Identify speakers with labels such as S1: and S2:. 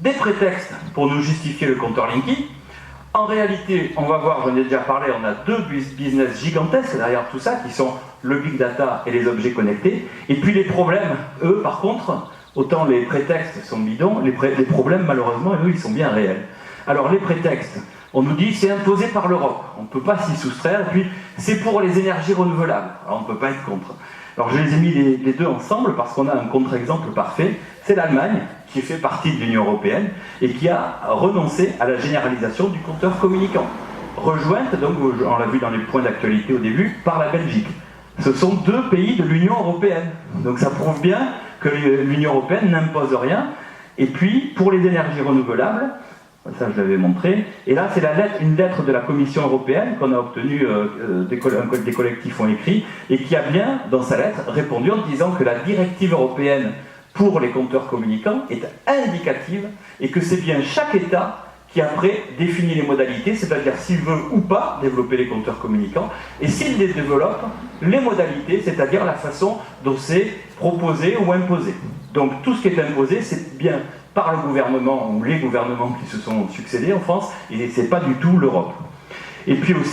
S1: des prétextes pour nous justifier le compteur Linky. En réalité, on va voir, j'en ai déjà parlé, on a deux business gigantesques derrière tout ça, qui sont le big data et les objets connectés. Et puis les problèmes, eux, par contre, autant les prétextes sont bidons, les problèmes, malheureusement, eux, ils sont bien réels. Alors les prétextes, on nous dit c'est imposé par l'Europe, on ne peut pas s'y soustraire, et puis c'est pour les énergies renouvelables, alors on ne peut pas être contre. Alors je les ai mis les deux ensemble parce qu'on a un contre-exemple parfait, c'est l'Allemagne, qui fait partie de l'Union européenne, et qui a renoncé à la généralisation du compteur communicant, rejointe, donc on l'a vu dans les points d'actualité au début, par la Belgique. Ce sont deux pays de l'Union européenne, donc ça prouve bien que l'Union européenne n'impose rien. Et puis, pour les énergies renouvelables, ça je l'avais montré, et là c'est une lettre de la Commission européenne qu'on a obtenue, des collectifs ont écrit, et qui a bien, dans sa lettre, répondu en disant que la directive européenne pour les compteurs communicants est indicative, et que c'est bien chaque État qui après définit les modalités, c'est-à-dire s'il veut ou pas développer les compteurs communicants, et s'il les développe, les modalités, c'est-à-dire la façon dont c'est proposé ou imposé. Donc tout ce qui est imposé, c'est bien par le gouvernement ou les gouvernements qui se sont succédés en France, et c'est pas du tout l'Europe. Et puis aussi